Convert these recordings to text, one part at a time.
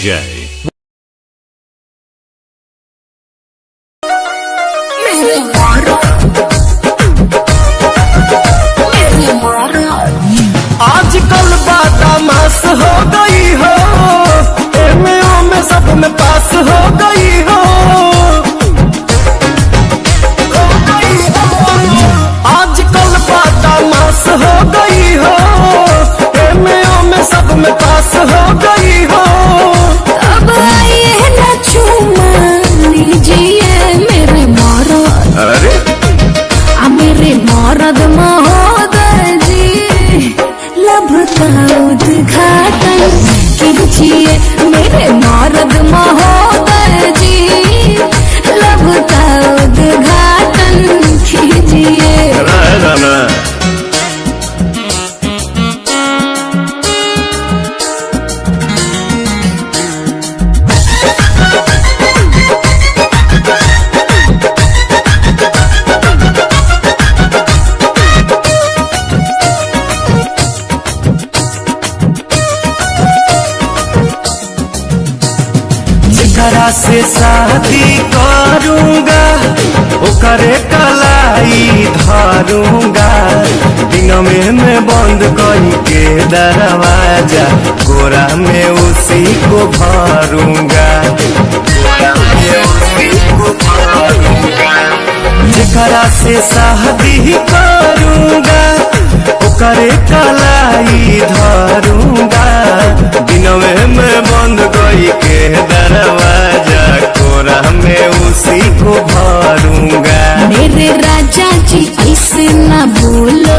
DJ. आजकल बदमाश हो गई हो, एमओ में सब में पास हो गई हो। आजकल बदमाश हो गई हो, एमओ में सब में पास हो गई हो। अब आइए ना चूमा लीजिए मेरे मरद, अरे मेरे मरद महोदय जी, लब का उद्घाटन कीजिए मेरे मरद महोदय जी, लब का उद्घाटन कीजिए। जेकरा से शादी करूंगा ओकरे कलाई धरूंगा, दिन में बंद करके दरवाजा गोरा में उसी को भरूंगा, गोरा में उसी को भरूंगा। जेकरा से शादी करूंगा ओकरे कलाई धरूंगा, दिन में बंद करके दरवाजा कोरा में उसी को भरूंगा। मेरे राजा जी ऐसे न बोलो,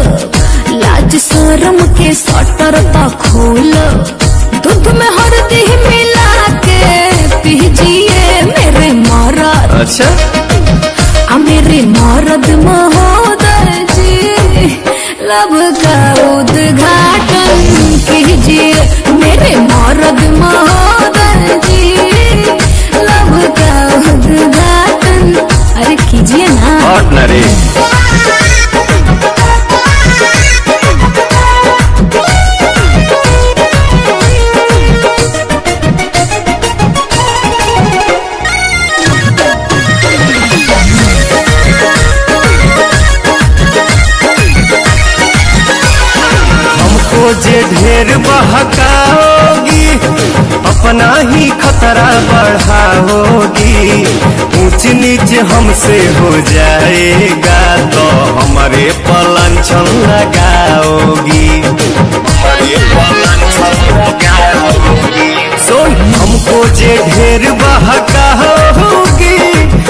लाज शर्म के शटर तो खोलो, दूध में हल्दी मिला के पीजिए मेरे मरद। अच्छा मेरे मरद महोदय जी, लब का उद्घाटन कीजिए मेरे मरद महोदय जी, लब का उद्घाटन अरे कीजिए ना। ऑर्डिनरी जे ढेर बहकाओगी अपना ही खतरा बढ़ाओगी, ऊंच नीच हमसे हो जाएगा तो हमारे पलंछन लगाओगी, हमारे पलंछन लगाओगी। सुन हमको जे ढेर बहकाओगी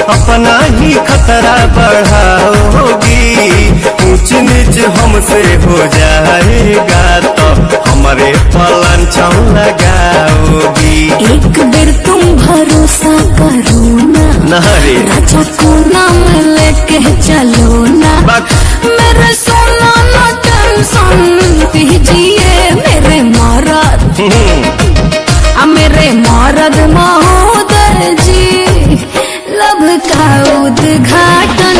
अपना ही खतरा बढ़ाओगी, ऊंच नीच हमसे हो जाएगा तो हमारे पलंछन लगाओगी। एक बेर तुम भरोसा करो ना, राजा को नाम लेके चलो ना, मेरे सोना ना टेंशन कीजिए मेरे मरद, मेरे मरद महोदय जी, लब का उद्घाटन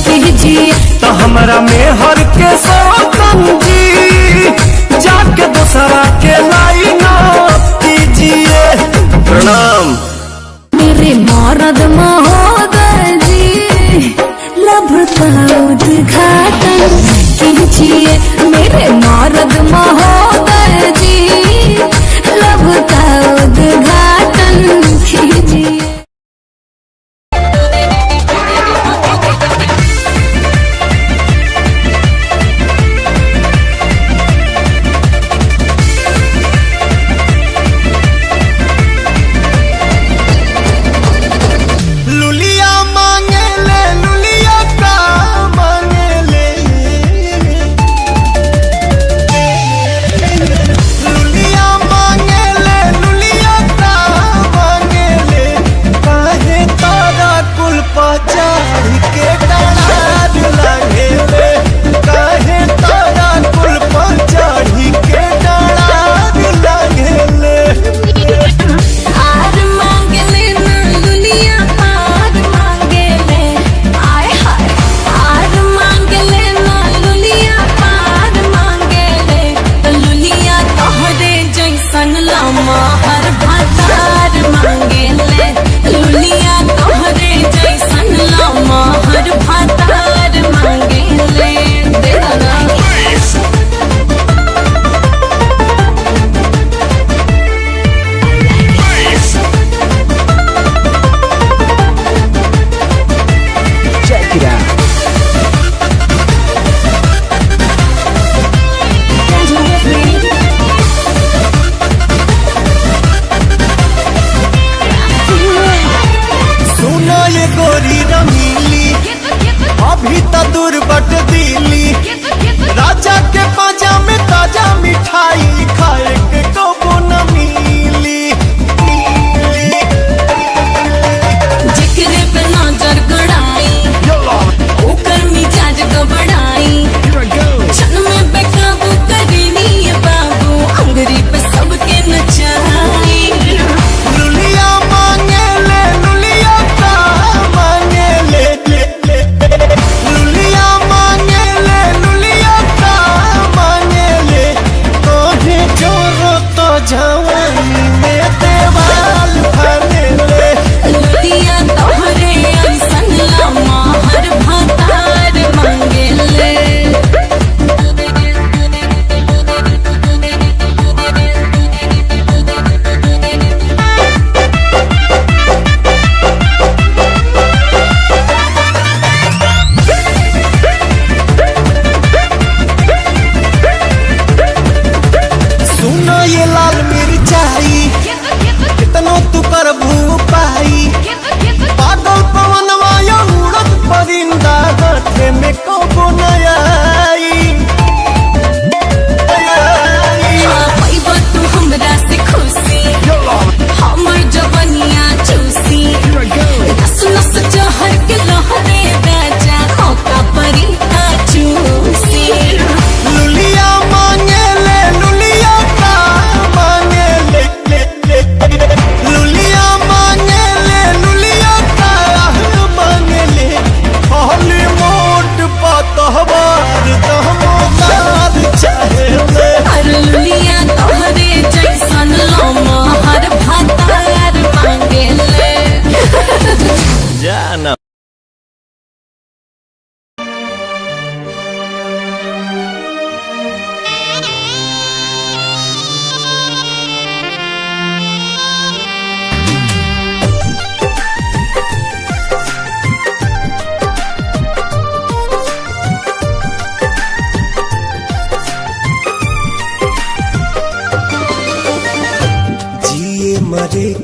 कीजिए। तो हमारा मेहर के सौतन जी जाके दूसरा के लाइन कीजिए। प्रणाम मेरे मरद महोदय जी, लब का उद्घाटन कीजिए मेरे मरद महोदय जी, लब का उद्घाटन कीजिए।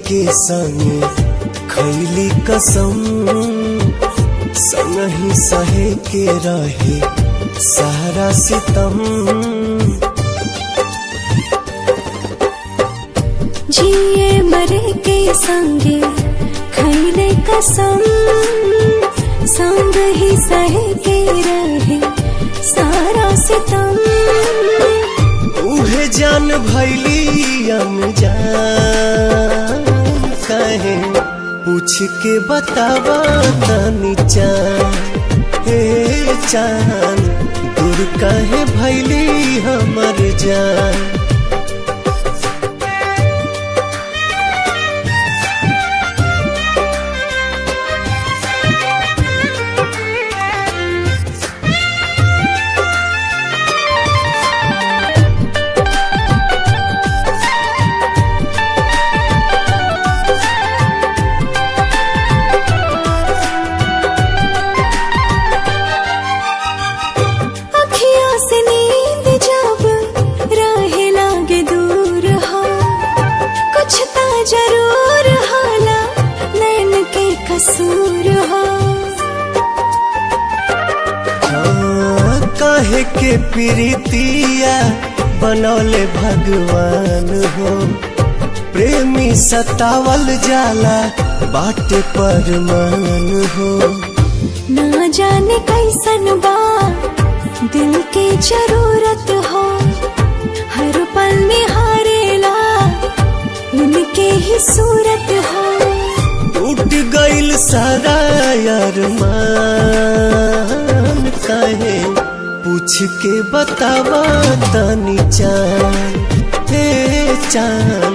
के संगे खैली कसम, संगही सहे के रहे सारा सितम। जिए मरे के संगे खैले कसम, संग ही सहे के रहे सारा सितम। उहे जान भैली अनजान, कहे पूछ के बतावा तनी चान। हे चान दूर कहे भैली हमर जान। जरूर हाला नैन के कसूर हो। काहे के प्रीतिया बनौले भगवान हो, प्रेमी सतावल जाला बाटे परमान हो। ना जाने कैसन बा दिल के जरूरत हो, हर पल निहारेला उनके ही सूरत हो। टूट गइल सारा अरमान, काहे पूछ के बतावा तनी चान। हे चान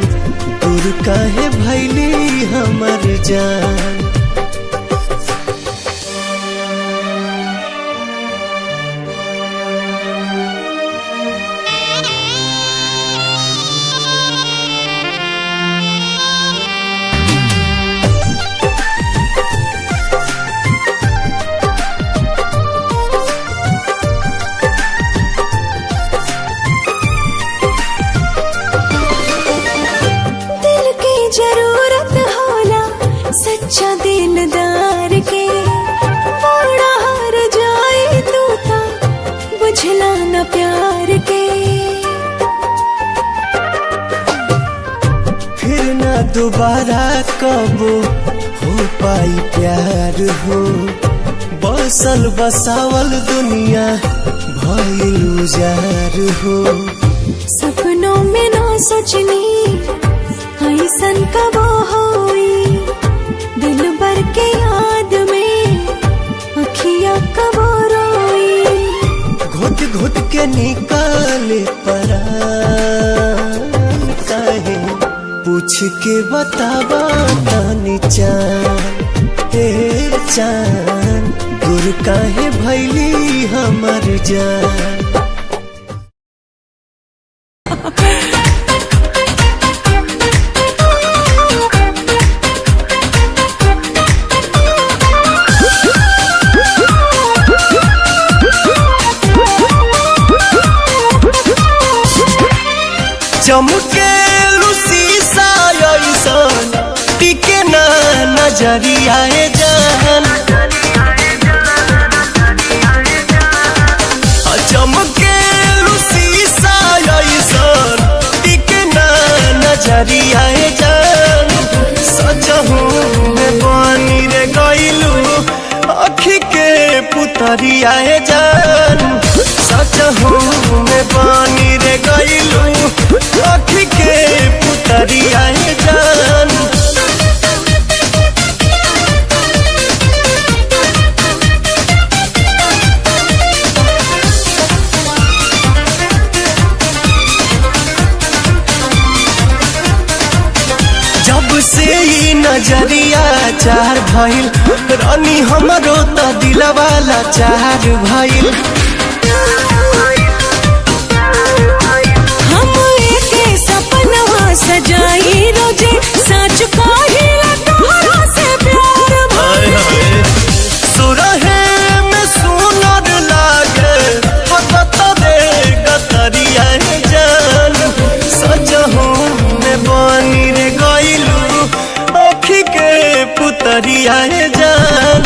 दूर काहे भैली हमर जान। जरूरत होला सच्चा दिलदार के, बड़ा हार जाए तू ता बुझला न प्यार के। फिर न दोबारा कबो हो पाई प्यार हो, बसल बसावल दुनिया भइल उजार हो। सपनों में ना सोचनी ऐसन कबो होई, दिल भर के याद में अखियां कबो रोई। घुट घुट के निकाले परान, काहे पूछ के बतावा तनी चान। हे चान दूर काहे भैली हमर जान। चमके शीशा ऐसन टिके ना नजरिया जान। चमके शीशा ऐसन टिके ना नजरिया जान। सजहू में बनी रे गइलू अखी के पुतरिया जान। सजहू में बनी रे गइलू अखी के पुतरिया जान। जब से ई नजरिया चार भइल रानी हमरो त दिलवाला चार भइल। हम एके सपनवा सजाई रोजे, सच कहिला तोहरा से प्यार भइल। सुरहे में सुनर लागे हकत रे गतरिया जान। सजहू में बनी रे गइलू पुतरिया जान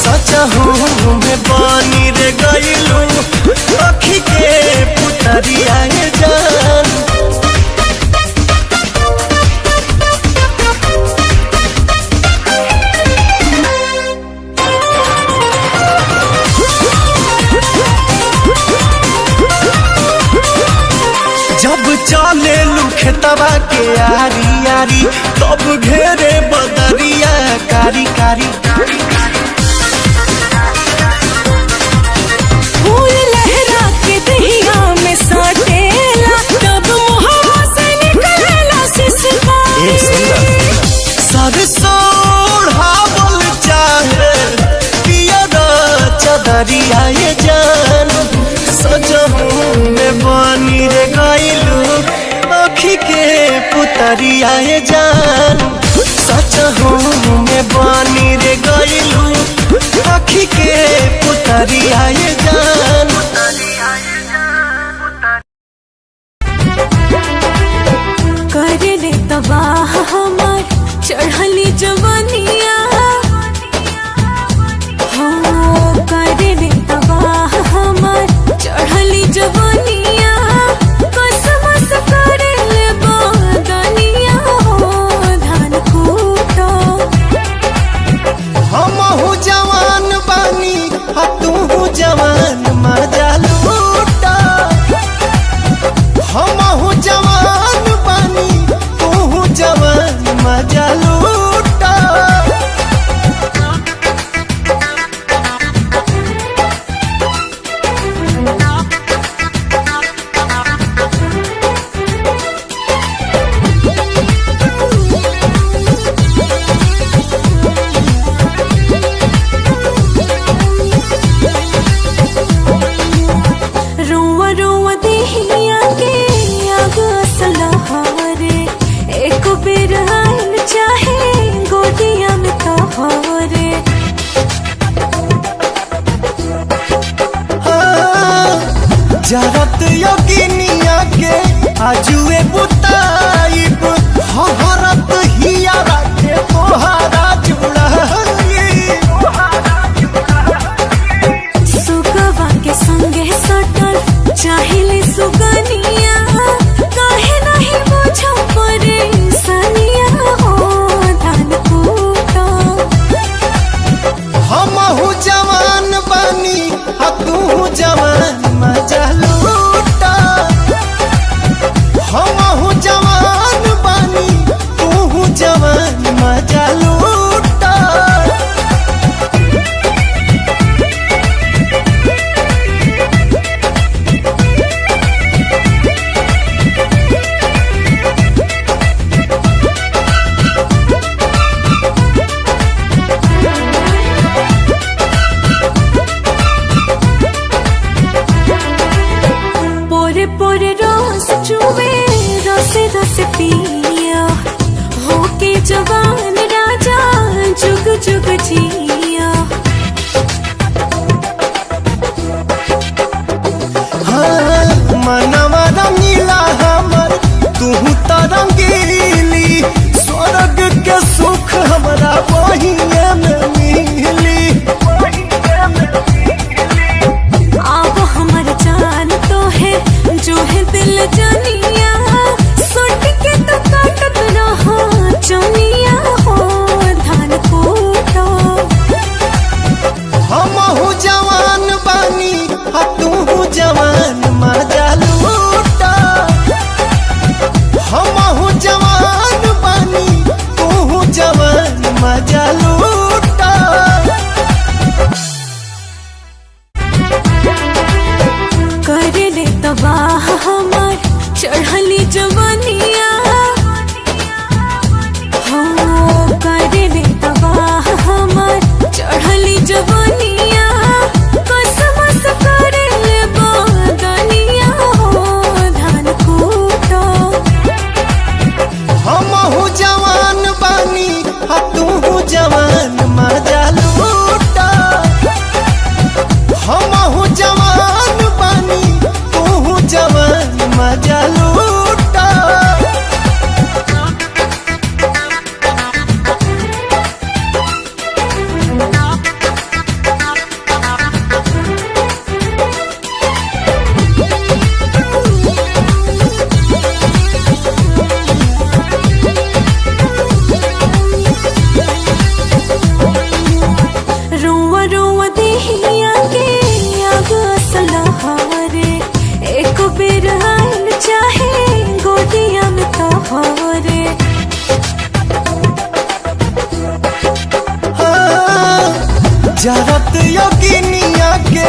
सचा हूँ मैं बनी रे गईलू अखी के पुतरिया जान। जब चले लुखतवा के आरी आरी तब घेरे बदरिया कारी कारी। फूल लहरा के दहिया में साटेला तब मुहवा से निकलेला सिसकारी। सरसों बोल चाहे पियर चदरिया ये जान सजहूँ में बनी रे गईलू अखी के पुतरिया ये जान सजहूँ में बनी रे गईलू अखी के पुतरिया ये जान। कर ले तबाह हमार चढ़ली जवानिया हो कर ले तबाह हमार चढ़ली जवानिया कसमस कर ले बदनिया हो धान कूटो। हमहू जवान बानी तू जवान मजा लूटा। हमहू जवान बानी तू जवान मजा लूटा। रोवा रोवा देहिया के आग असलहारे एक बेर आइल चाहे गोदिया में तोहरे। जरत योगिनिया के आजुए बुताइब हरत हिया राखे तोहारा जुड़ाई। सुगवा के संगे सटल चाहिले सुगनिया काहे नहीं बुझो परेशानिया हो धान कूटो। हमहू जवान बानी तू जवान मजा लूटा। हमहू जवान बानी तू जवान मजा लूटा। पोरे पोरे रस चुवे रसे रसे पिया होके जवान राजा जुग जुग जिया। हाँ, मनवा रंगीला हमर तू तो रंगीली स्वर्ग के सुख हमरा बहिए में मिली। आब हमर जान तो है जो है दिल जानिया सुट के तो काटत रहा चनिया हो जरत योगिनिया के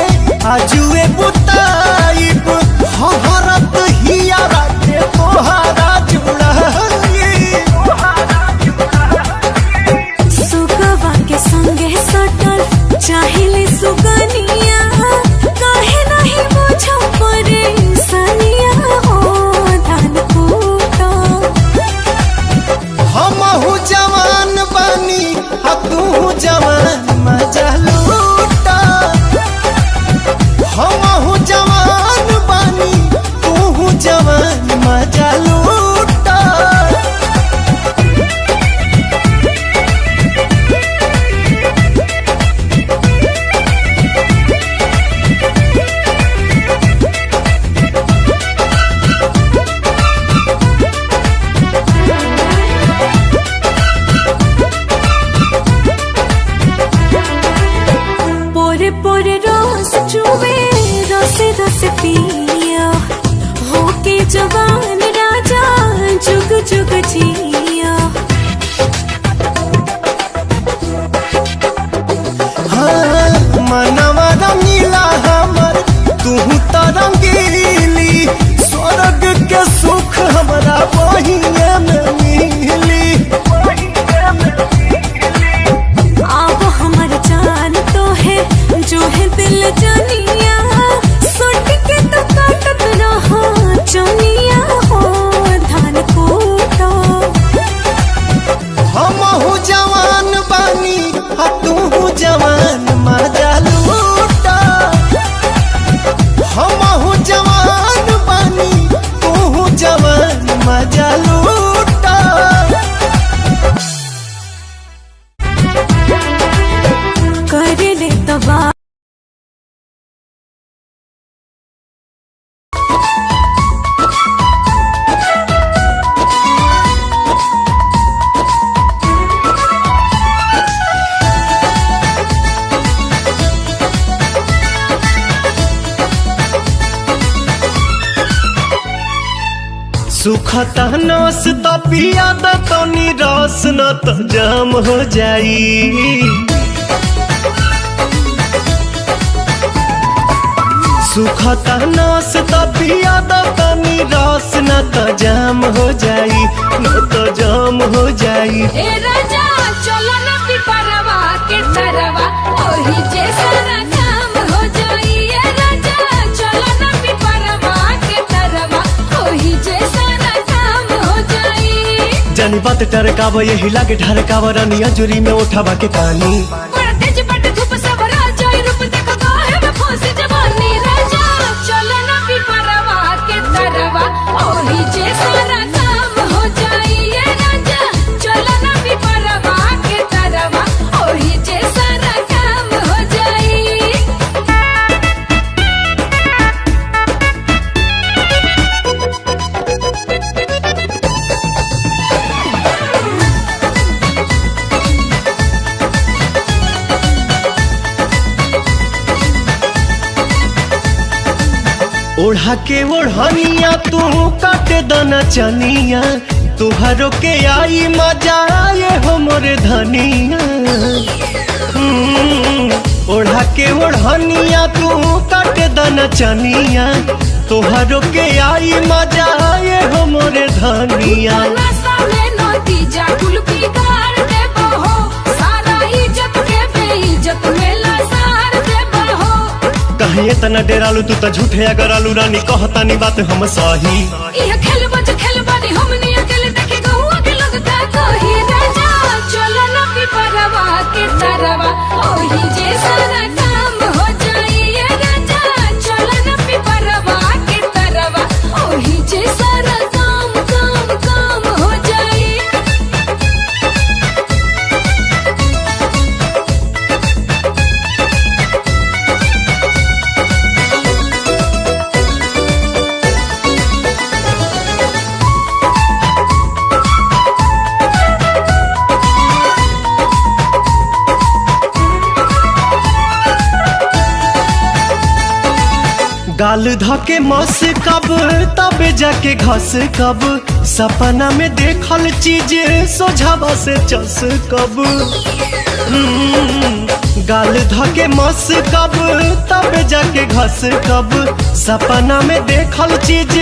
आजुए बुताइब हरत हियारा के तोहारा जुड़ाई। सुगवा के संगे सटल चाहिले सुगनिया काहे नहीं बुझो परे सनिया हो धान कूटा। हमहू जवान बानी आ तू जवान मजा लूटा। हमहू जवान बानी तू जवान मजा लूटा। पोरे पोरे रस चुवे रसे रस पिया होके जवान राजा जुग जुग जिया। हाँ, मनवा रंगीला हमर तू तो रंगीली स्वर्ग के सुख हमरा बहिए में मिली। आप हमर जान तो है जो है दिल जानिया सुट के तो काटत रहा चनिया हो धान कूटा। हमहू जवान बानी आ तू जवान मजा लूटा। हमहू जवान बानी तू जवान मजा लूटा। कर ले तबा सुखता नस तो पिया द तनी रस न तो जाम हो जाई। सुखता नस तो पिया द तनी रस न तो जाम हो जाई न तो जाम हो जाई। ए राजा चलो ना पिपरवा के तरवा ओही जैसा ना काम हो जाई। ए राजा चलो ना पिपरवा के तरवा ओही जैसा ना काम हो जाई। जानी बात टरकाव यही लागे ढरकाव रानिया जुरी में उठावा के पानी। बड़ा तेज पट धूप सब राजा रूप देखो काहे में फंसी जवानी। राजा चलो ना पिपरवा के तरवा ओही जैसा ना काम हो जाई। ए राजा चलो ना पिपरवा के तरवा ओही जैसा ना काम हो जाई। ओढ़ा के ओढ़निया तू काटे दाना चनिया तुहरो के आई मजा ये हो मोरे धनिया। ओढ़ा के ओढ़निया तू काटे दाना चनिया तुहरो के आई मजा ये हो मोरे धनिया। नशा में नतीजा कुल बिगाड़ देबो हो सारा इज्जत के बेइज्जत में लसार देबो हो। कहीं तना डेरालू तू तो झूठे अगर आलू रानी कहतानी बात हम सही। ये खेल बानी हमनी अकेले देखे गहुआ के लोग का कही। राजा चलो ना पिपरवा के तरवा ओही जैसा ना काम हो जाई। ये राजा चलो ना पिपरवा के तरवा ओही जैसा ना काम काम काम हो जाई। गाल धके मस कब तबे जाके घस कब सपना में देखल चीज सोझावा से चस कब गाल धके मस कब तब जाके घस कब सपना में देखल चीज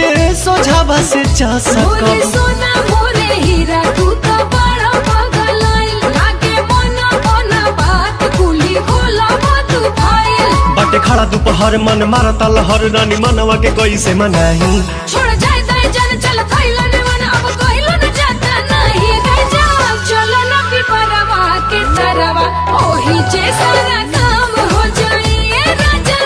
सोझावा से चस मोरे कब सोना मोरे हीरा तू तो बड़ा पागल आइल लागे मना मना बात कुली होला बात फाइल बाटे खड़ा दोपहर मन मारता लहर रानी मनवा के कैसे मनाही छोड़ जाए दाई जान चल खइला ने मन अब कइलो न जाता नहीं गए जा चलो न पिपरवा के तरवा ओही जे सारा काम हो जाई ए राजा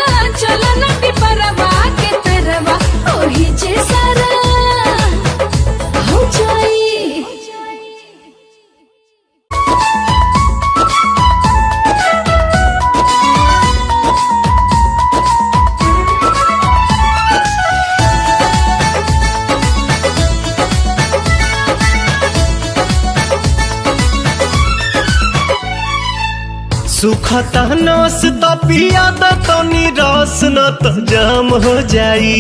चलो न पिपरवा के तरवा ओही जे सारा हो जाई। सुखता नस त पिया द तनी रस न त जाम हो जाई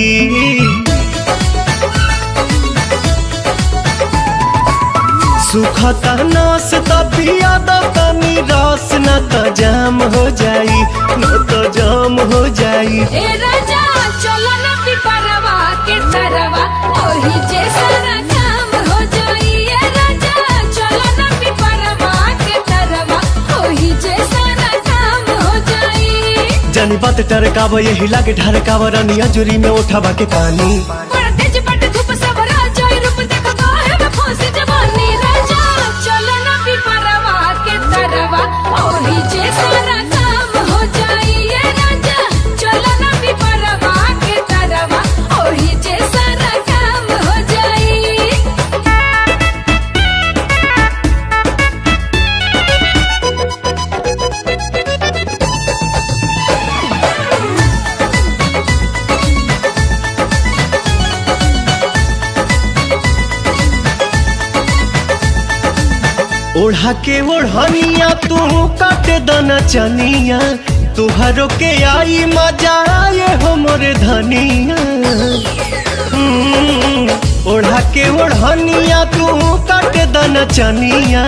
सुखता नस त पिया द तनी रस न त जाम हो जाई न त जाम हो जाई ए राजा चलो न पिपरवा के तरवा ओही जे सारा काम हो जाई ए राजा चलो न पिपरवा के तरवा ओही जे सारा काम हो जाई। जानी बात टरकाव यही लागे ढरकाव रानिया जुरी में उठावा के पानी बड़ा तेज बट धूप सबरा जाई रूप देख काहे में फंसी जवानी राजा चलो न पिपरवा के तरवा ओही जे सारा काम हो जाई ए राजा चलो न पिपरवा के तरवा ओही जे सारा काम हो जाई। ओढ़ा के ओढ़निया तू काटे दाना चनिया तुहरो के आई मजा आए हो मोरे धनिया ओढ़ा के ओढ़निया तू काटे दाना चनिया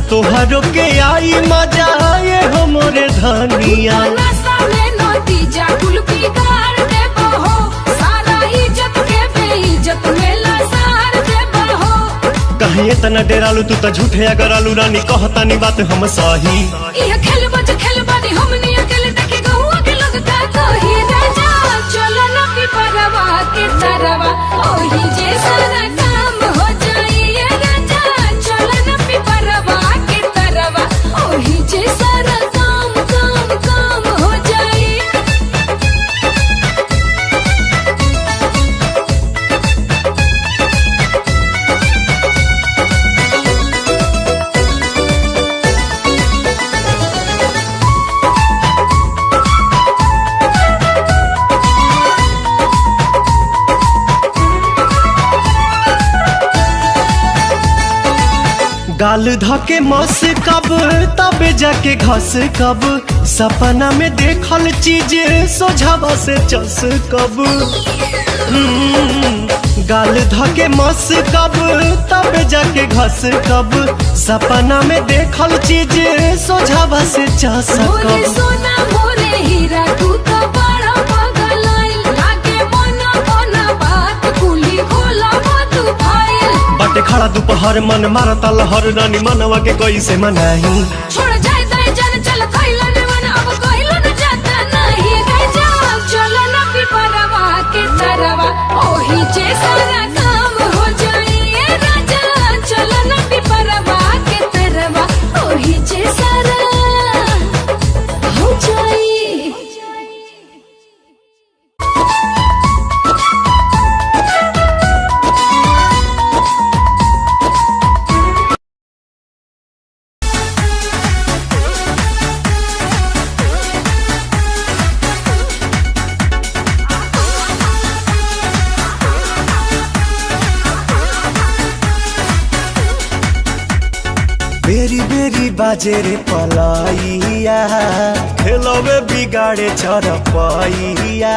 तुहरो के आई मजा आए हो मोरे धनिया नशा में नतीजा कुल बिगाड़ देबो हो सारा इज्जत के बेइज्जत में लसार देबो हो। कहीं इतना डेरालू तू तो झूठे अगर आलू रानी कहतानी बात हम सही इह खेलबो जो खेलबानी हमनी अकेले देखे गहुआ के लोग का कही राजा चलो न पिपरवा के तरवा ओही जे सारा काम हो जाई ए राजा चलो न पिपरवा के तरवा ओही जे सारा काम काम काम हो जाई। गाल धके मस कब तब जाके घस कब सपना में देखल चीज सोझावा से चस कब गाल धके मस कब तब जाके घस कब सपना में देखल चीज सोझावा से चस मोरे कब सोना मोरे हीरा तू तो बड़ा पागल आइल लागे मना मना बात कुली होला बात फाइल बाटे खड़ा दोपहर मन मारता लहर रानी मनवा के कैसे मनाही छोड़ जाए दाई जान चल खइला ने मन अब कइलो न जाता नहीं गए जा चलो न पिपरवा के तरवा ओही जे सारा काम हो जाई ए राजा चलो न पिपरवा के तरवा ओही जे सारा हो जाई। बेरी बेरी बाजे रे पलाइया खेलवे बिगाड़े चरपैया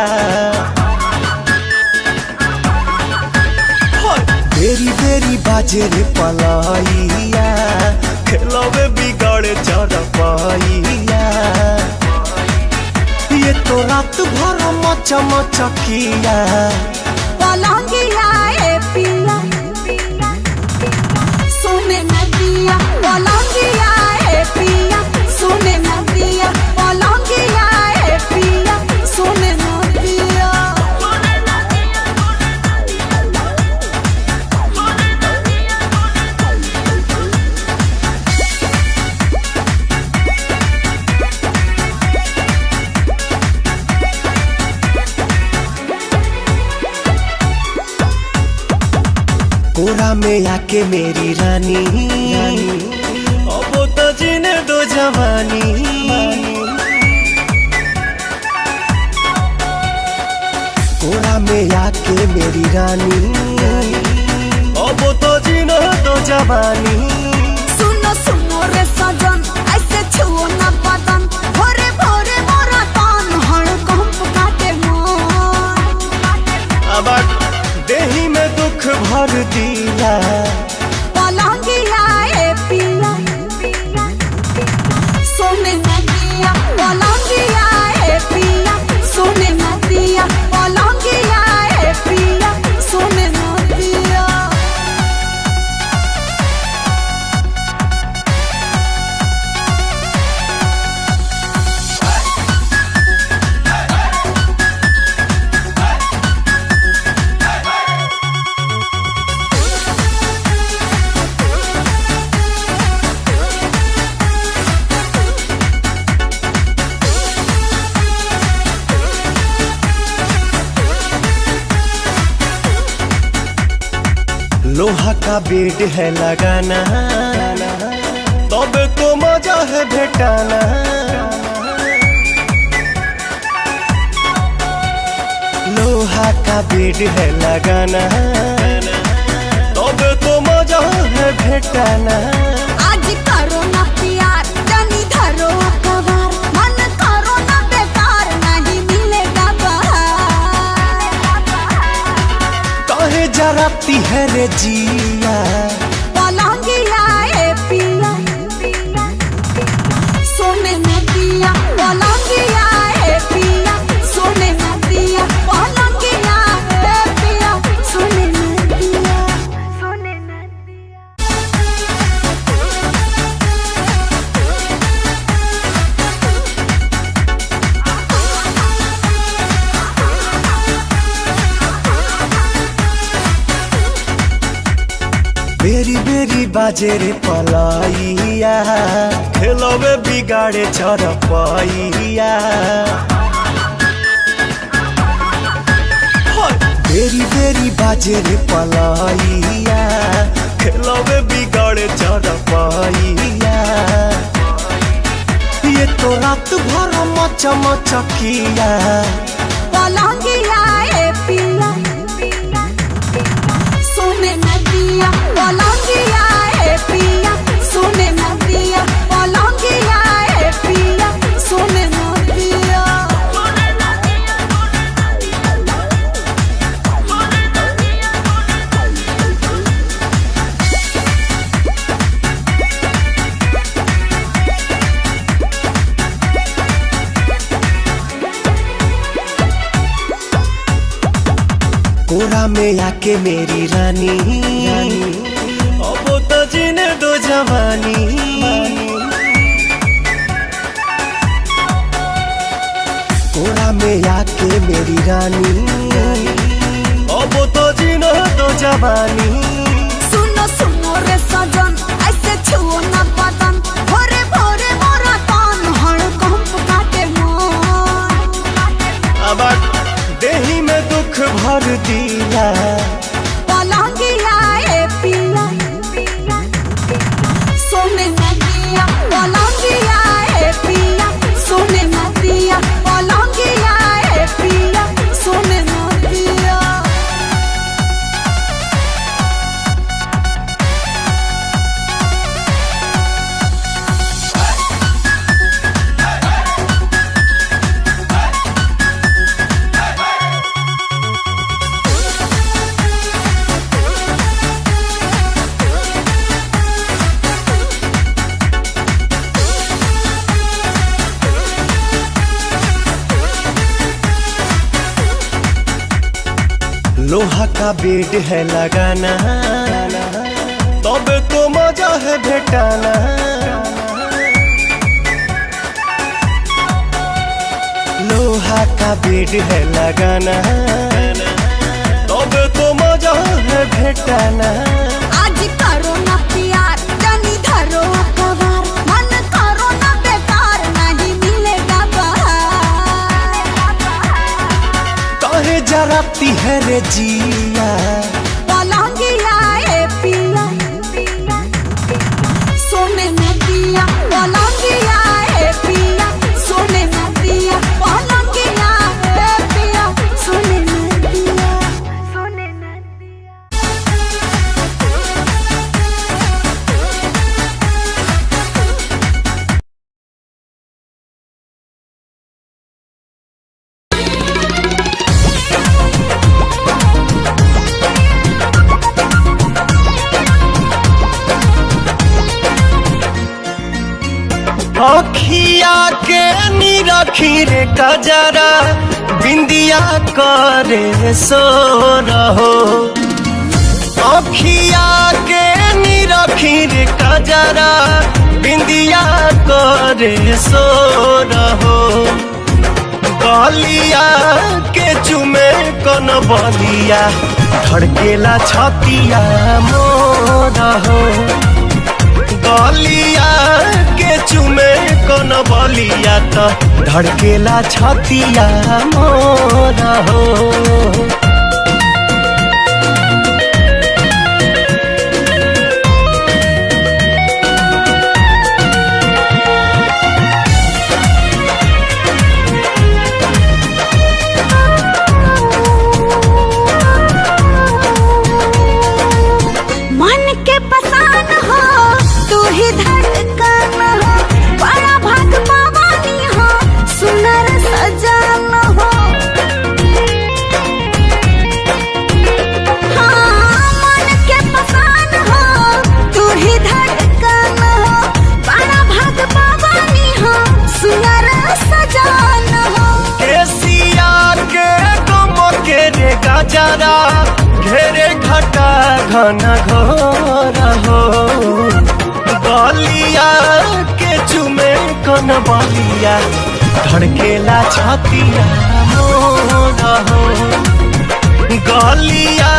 बेरी बेरी बाजे रे पलाइया खेलवे बिगाड़े चरपैया मचकिया पलंगिया ए पिया सोने नदिया पलंगिया ए पिया सोने नदिया पलंगिया ए पिया सोने नदिया। कोरा में आके मेरी रानी अब तो जीने दो जवानी। कोरा में आके मेरी रानी अब तो जीने दो जवानी। सुनो सुनो रे सजन ऐसे छुओ ना बदन भोरे भोरे मोरा तन हड़कंप काटे मन। अब देही में दुख भर दिया पलंगिया ए पिया सोने नदिया पलंगिया ए पिया सोने नदिया पलंगिया ए पिया सोने नदिया। लोहा का बेड है लगाना तब तो मजा है भेटाना। लोहा का बेड है लगाना तब तो मजा है भेटाना। आज करो ना प्यार जानी धरो अखबार मन करो ना बेकार नहीं मिलेगा बाहर। काहे जराती है रे जिया पलंगिया ए पिया सोने नदिया पलंगिया ए पिया सोने नदिया पलंगिया ए पिया सोने नदिया सोने नदिया। बेरी बेरी बाजे रे पलाइया खेलवे बिगाड़े चरपैया। बेरी बेरी बाजे रे पलाइया खेलवे बिगाड़े चरपैया। ये तो रात भर मचकिया पलंगिया ए पिया सोने नदिया पलंगिया ए पिया सोने नदिया पलंगिया ए पिया सोने नदिया। कोरा में आके मेरी रानी अब तो जीने दो जवानी। कोरा में आके मेरी रानी अब तो जीने दो जवानी। सुनो सुनो रे सजन ऐसे छुओ ना बदन भोरे भोरे मोरा तन हड़कंप काटे मन। अब देही में दुख भर दिया पलंगिया ए पिया सोने नदिया लोहा का बेड है लगाना, तब तो मजा है भेटाना। लोहा का बेड है लगाना, तब तो मजा है भेटाना। आज करो ना प्यार जानी धरो कवार, मन करो ना बेकार नहीं मिलेगा बाहर। काहे जराती है रे जिया, पलंगिया ए पिया सोने में दिया, पलंगिया ए पिया सोने में दिया, पलंगिया ए पिया सोने में दिया, सोने में दिया। अखिया के निरखी रे कजरा, बिंदिया करे सो रहो। अखिया के निरखी रे कजरा, बिंदिया करे सो रहो। गलिया के चुमे कन बलिया, धड़केला छतिया मोर हो। गलिया के चुमे कन बलिया, तो धड़केला छतिया मोर हो। मन के पसान हो तू ही धड़कन हो, बड़ा भाग पावानी हो सुनर सजान हो। हाँ मन के पसान हो तू ही धड़कन हो, बड़ा भाग पावानी हो सुनर सजान हो। केसिया के गम के रे गजरा, घेरे घटा घन घोर हो। गलिया के चुमे कन बलिया, धड़केला छतिया मोर हो। गलिया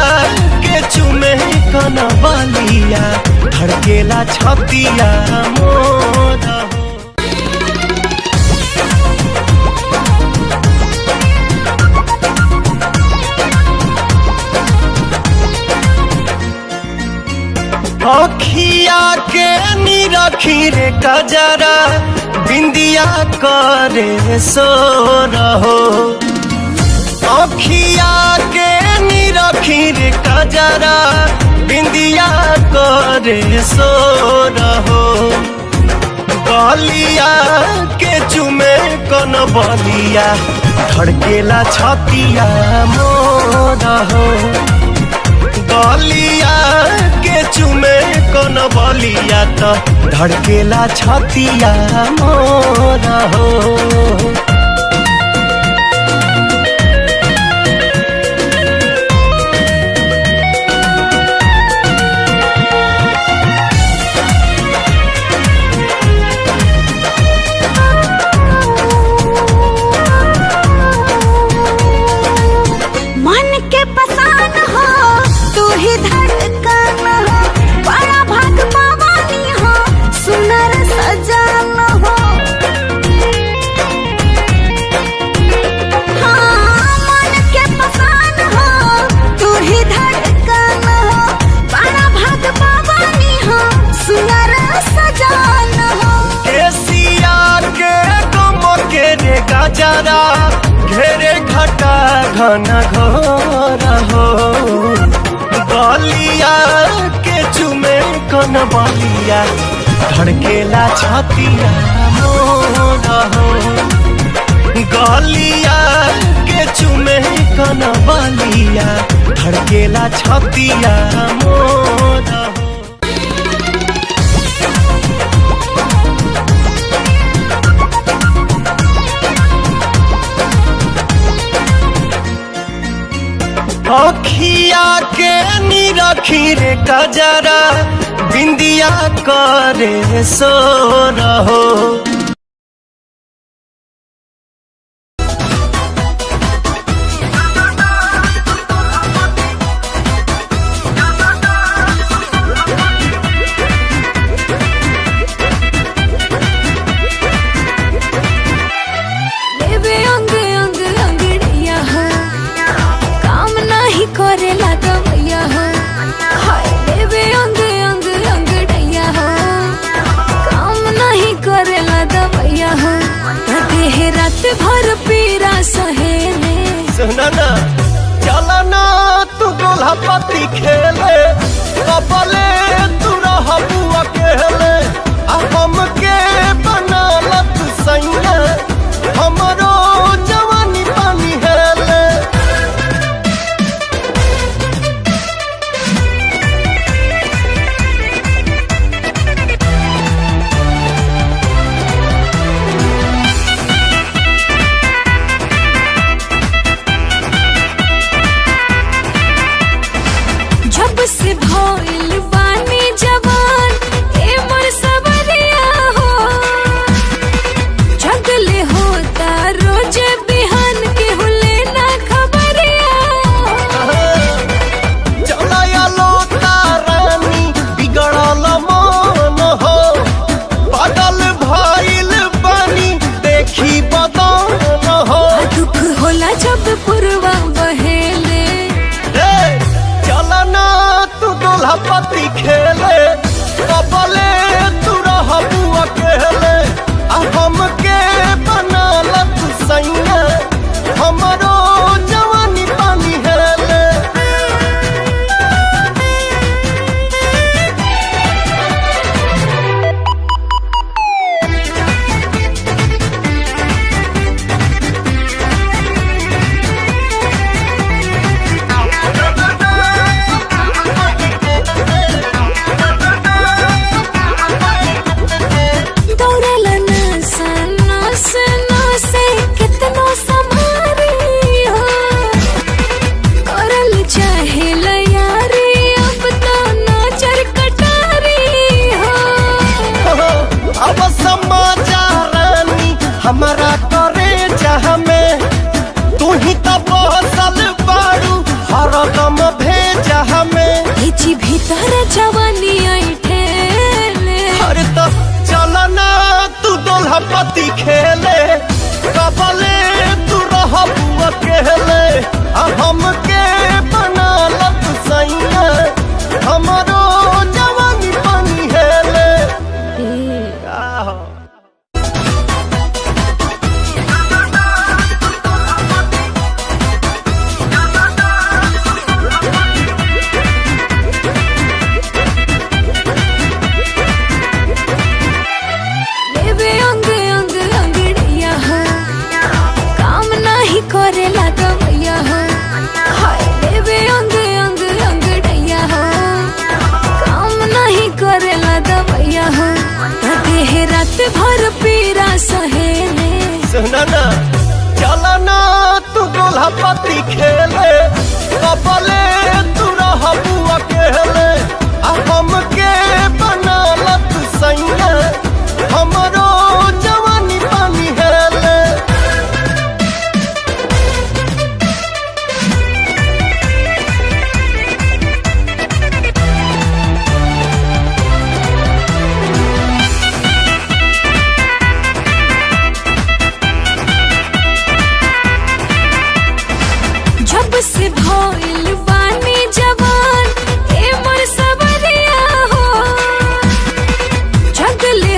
के चुमे कन बलिया, धड़केला छतिया मोर हो। अखिया के निरखी रे कजरा, बिंदिया करे सो रहो। अखिया के निरखी रे कजरा, बिंदिया करे सो रहो। गलिया के चुमे कन बलिया, धड़केला छतिया मोर हो। गलिया के चुमे कन बलिया, तो धड़केला छतिया मोर हो। मन के पसान हो तू ही धड़कन हो, बड़ा भाग पावानी हो सुनर सजान हो। हाँ मन के पसान हो तू ही धड़कन हो, बड़ा भाग पावानी हो सुनर सजान हो। केसिया के गम के रे गजरा, घेरे घटा घन घोर हो। गलिया के चुमे कन बलिया, धड़केला छतिया मोर हो। गलिया के चुमे कन बलिया, धड़केला छतिया मोर हो। अखिया के नी रखी रे कजरा बिंदिया करे सो रहो। करेला दवैया हो, हाय देवे अंग अंग अंगड़ैया हो, काम नहीं करेला दवैया हो, देह रात भर पीरा सहेले। सुना ना चला ना तू गोला पति खेले कपले तू रह बुआ केले हम के बना लत सैया हमरो जवानी पानी हेले। जब से भइल बानी जवान ए मोर सबरिया हो, जगले होता रोज बिहान के हुले ना खबरिया। चलाया लो तारानी बिगड़ल मन हो बदल भइल बानी देखी बदन हो। दुख होला जब पुरवा बहेले, गोला पति खेले कबले तू रह बुआ केले हम के बना लत सैया हमरो जवानी पानी हेले। हमारा करे जहाँ में तू ही तो बसल बारू हरदम भेजा हमें हिची भीतर जवानी ऐठेले। अरे तो चला ना तू दोल्हा पति खेले कबले तू रह बुआ केले हम के बना लत सैया हमरो जवानी पानी हेले। करेला दवैया हो, हाय देवे अंग अंग अंगड़ैया हो, काम नहीं करेला दवैया हो, देह रात भर पीरा सहेले। सुना ना चला ना तू गोला पति खेले कबले तू रह बुआ केले हम के बना लत सैया हमरो जवानी पानी हेले। जब से भइल बानी जवान ए मोर सबरिया हो, जगले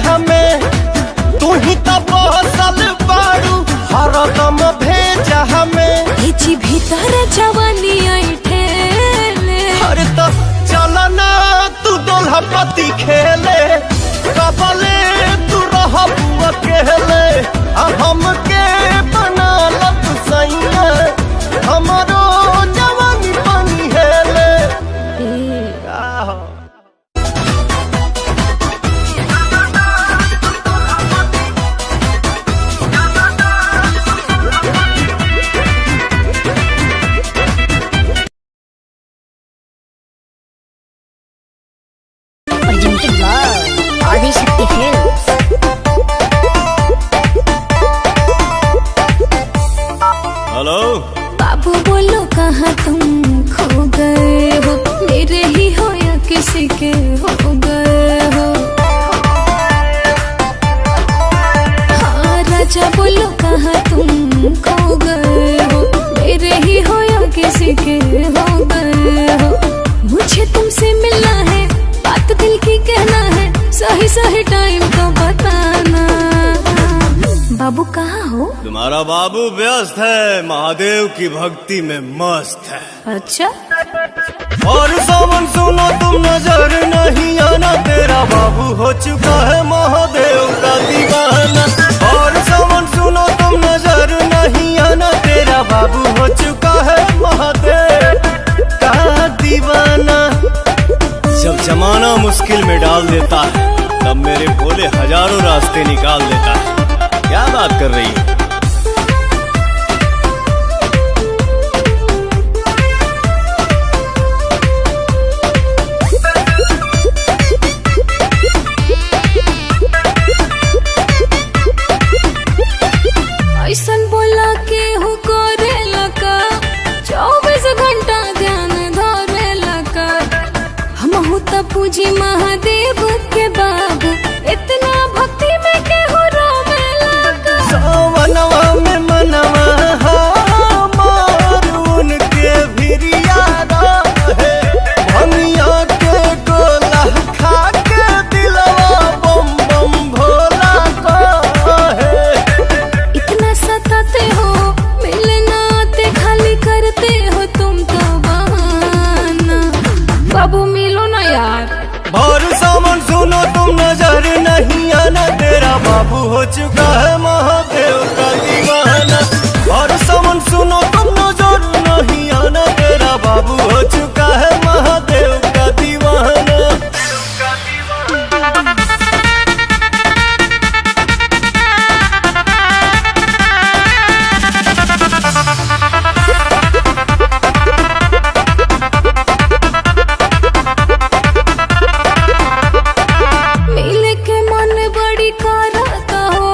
हमें तू ही तो बसल बाड़ू हरदम भेजा हमें जी भीतर जवानी आई ठेले अरे तो चलो ना तू दोल्हा पति खेले कबले तू रह अकेले हमके बना लत सैया हमारो जवानी पानी हेले Presented by Adishakti Films. Hello बाबू बोलो कहाँ तुम खो गए हो मेरे ही हो या किसी के हो गए हो हाँ राजा बोलो कहाँ तुम खो गए हो मेरे ही हो या किसी के हो गए हो मुझे तुमसे मिलना है बात दिल की कहना है सही सही टाइम तो बताना बाबू कहाँ हो तुम्हारा बाबू व्यस्त है महादेव की भक्ति में मस्त है अच्छा और सावन सुनो तुम नजर नहीं आना तेरा बाबू हो चुका है महादेव का दीवाना और सावन सुनो तुम नजर नहीं आना तेरा बाबू हो चुका है महादेव का दीवाना जब जमाना मुश्किल में डाल देता है तब मेरे भोले हजारों रास्ते निकाल देता है क्या बात कर रही है ऐसन बोला के हूँ करे लका 24 घंटा ध्यान धरे लका हम हूँ तो पूजी महादेव के बाबू इतना भक्ति में के हो रोवे लका सावनवा में मनवा हमार उनके भिरिया रहे भनिया के गोला खा के दिलवा बम बम भोला कहे इतना सताते हो मिलना आते खाली करते हो तुम तो बहाना बाबू मिलो ना यार और सावन सुनो तुम नजर नहीं आना तेरा बाबू हो चुका है महादेव का दीवाना और सावन सुनो तुम नजर नहीं आना तेरा बाबू हो चुका है महादेव का दीवाना मिले के मन बड़ी करता हो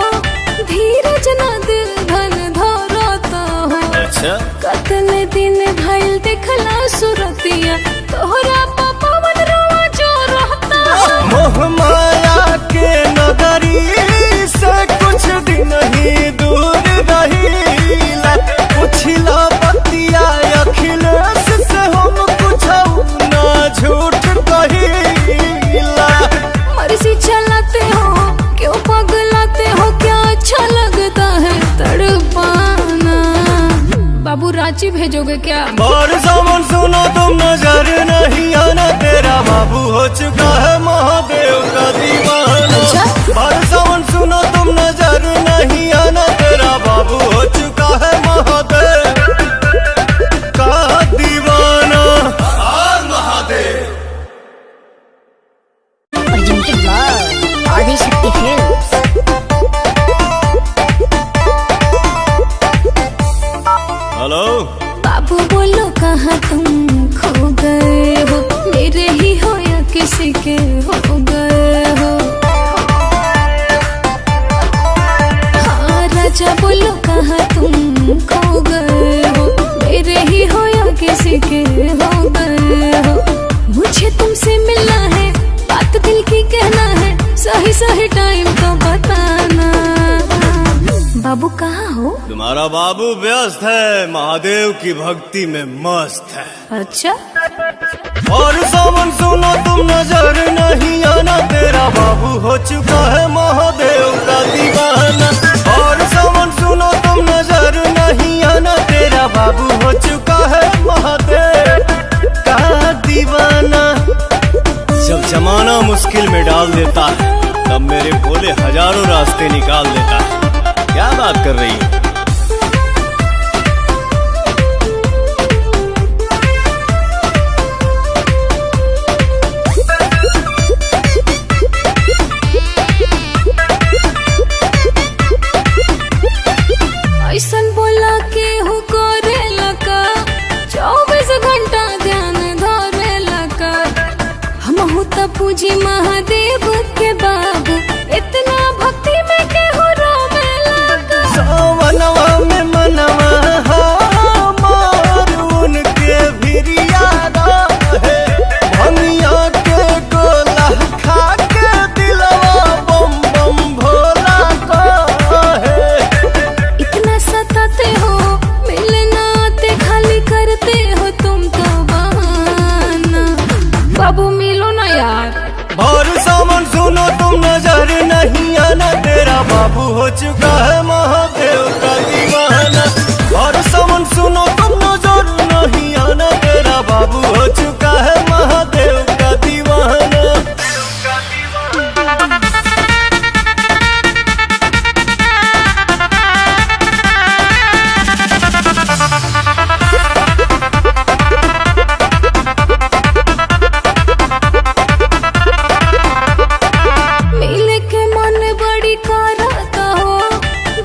धीरज न दिल धन धरता हो अच्छा कतने दिन भइल देखला सुरतिया तोहरा पवन रोआ जो रहता हो मोह माया के नगरी से कुछ दिन ही दूर रहीला पुछला बतिया अखिलेश से हम कुछ ना झूठ कहीला मर्जी चलाते हो क्यों पगलाते हो क्या अच्छा लगता है तड़पाना बाबू रांची भेजोगे क्या और सावन सुनो तुम नजर नहीं आना तेरा बाबू हो चुका है महादेव का दीवाना अच्छा? और सावन सुनो तुम नजर नहीं आना तेरा बाबू हो चुका है महादेव का दीवाना Mahadev Presented by Adishakti Films. Hello बाबू बोलो कहाँ तुम खो गए हो मेरे ही हो या किसी के हो गए हो हाँ राजा बोलो कहाँ तुम खो गए हो मेरे ही हो या किसी के हो गए हो मुझे तुमसे मिलना है बात दिल की कहना है सही सही टाइम तो बताना बाबू कहाँ हो तुम्हारा बाबू व्यस्त है महादेव की भक्ति में मस्त है अच्छा और सावन सुनो तुम नजर नहीं आना, तेरा बाबू हो चुका है महादेव का दीवाना। और सावन सुनो तुम नजर नहीं आना, तेरा बाबू हो चुका है महादेव का दीवाना। जब जमाना मुश्किल में डाल देता है, तब मेरे भोले हजारों रास्ते निकाल देता है। क्या बात कर रही है? ऐसन बोला के हूँ करे लका, 24 घंटा ध्यान धरे लका। हम हूँ तो पूजी महादेव के बाबू, इतना भक्ति में के हो रोवे लका। सावनवा में मनवा हमार उनके भिरिया रहे, भंगिया के गोला खा के दिलवा बम बम भोला कहे। इतना सताते हो, मिलना आते खाली करते हो तुम तो बहाना। बाबू मिलो ना यार। और सावन सुनो तुम नजर नहीं आना, तेरा बाबू हो चुका है महादेव का दीवाना। और सावन सुनो तुम नजर नहीं आना, तेरा बाबू हो चुका है महादेव का दीवाना। मिले के मन बड़ी करता हो,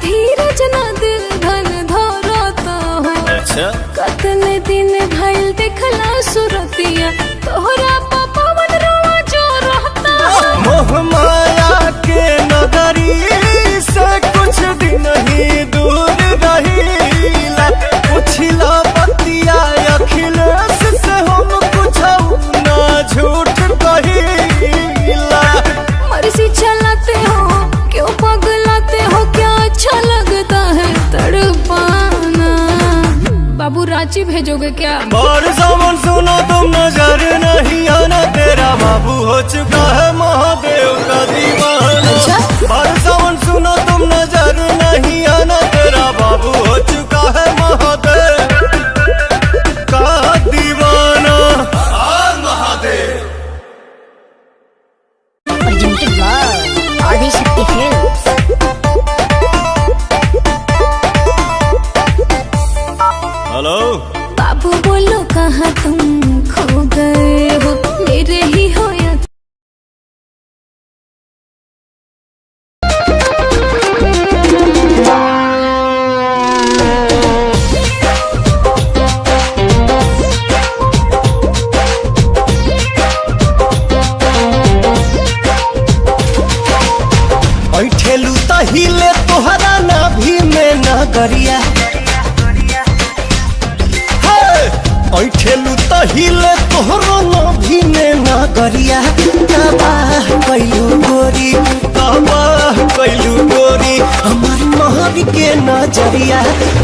धीरज न दिल धन धरता हो। अच्छा, कतने दिन भइल देखला सुरतिया, तोहरा पवन रोवा जो रहता हो। मोह माया के नगरी से कुछ दिन ही दूर रहीला। पुछला बतिया अखिलेश से हम कुछ ना झूठ कहीला। मर्जी चलाते हो, क्यों पगलाते हो, क्या अच्छा लगता है तड़पाना। बाबू रांची भेजोगे क्या? और सावन सुनो तुम नजर नहीं आना, तेरा बाबू हो चुका है महादेव का दीवाना। अच्छा? और सावन सुनो तुम नजर नहीं आना, तेरा बाबू हो चुका है महादेव का दीवाना। Mahadev Presented by Adi Shakti Films. Hello, बाबू बोलो कहाँ तुम खो गए हो, मेरे ही हो या ऐठेलू तहिले तोहरा नाभि में नगरिया। ऐठेलू तहिले तोहरा नाभि में नगरिया। तबाह कैलू गोरी, तबाह कैलू गोरी, हमार महर के नजरिया।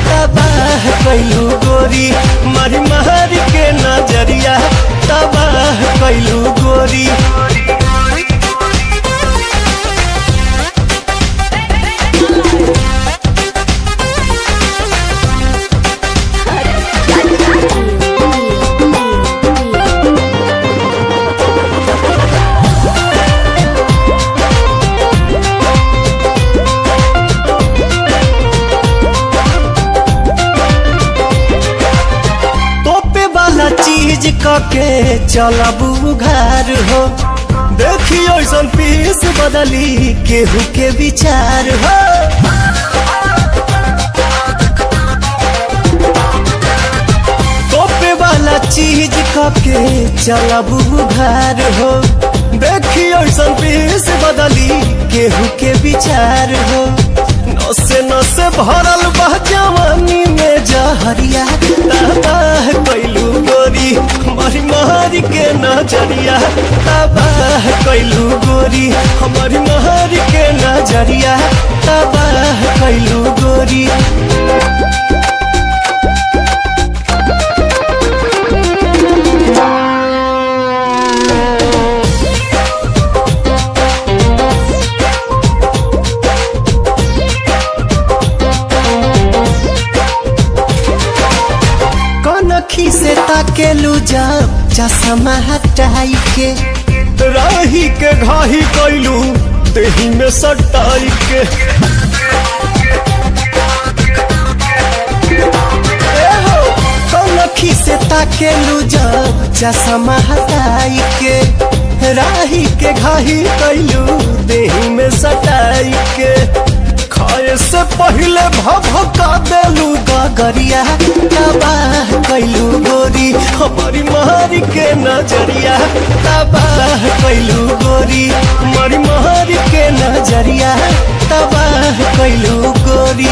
तबाह कैलू गोरी, हमारी महर के नजरिया। तबाह कैलू गोरी। तोपे वाला चीज कके चलबू घर हो, देखियो ऐसन पीस बदली केहू के विचार हो। तोपे वाला चीज कके चलबू घर हो, देखियो ऐसन पीस बदली केहू के विचार हो। नसे नसे भरल बा जवानी में जहरिया। तबाह कैलू गोरी, हमारी महर के नजरिया। तबाह कैलू गोरी, हमारी महर के नजरिया। तबाह कैलू गोरी। ताकेलू जब चश्मा हटाई के राही के घाही कैलू देही में सटाई के कौनखी से ताकेलू जब चश्मा हटाई के राही के घाही कैलू देही में सटाई के खाए से पहले भभका देलू गगरिया तबाह कैलू गोरी हमारी मारी के नजरिया तबाह कैलू गोरी हमारी मारी के नजरिया तबाह कैलू गोरी।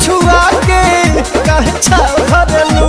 छुआ के कहे छाव घरेलू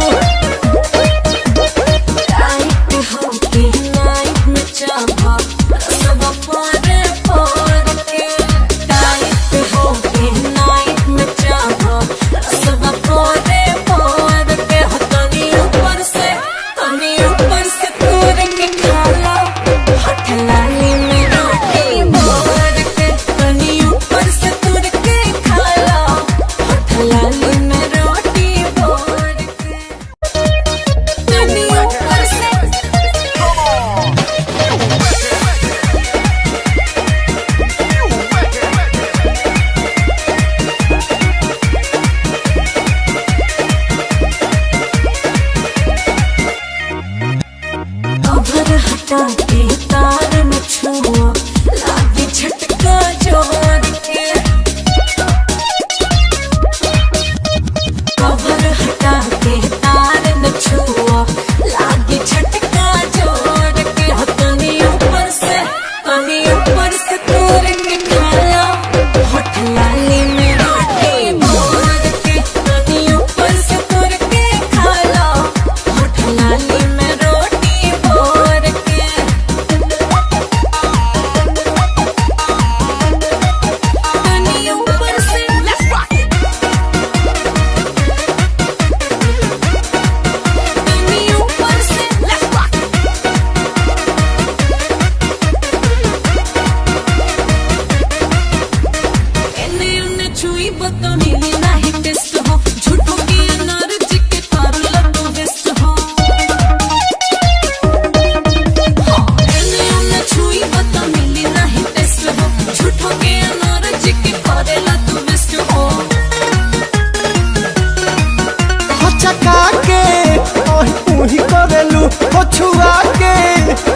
छुआ के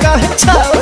कहे छाव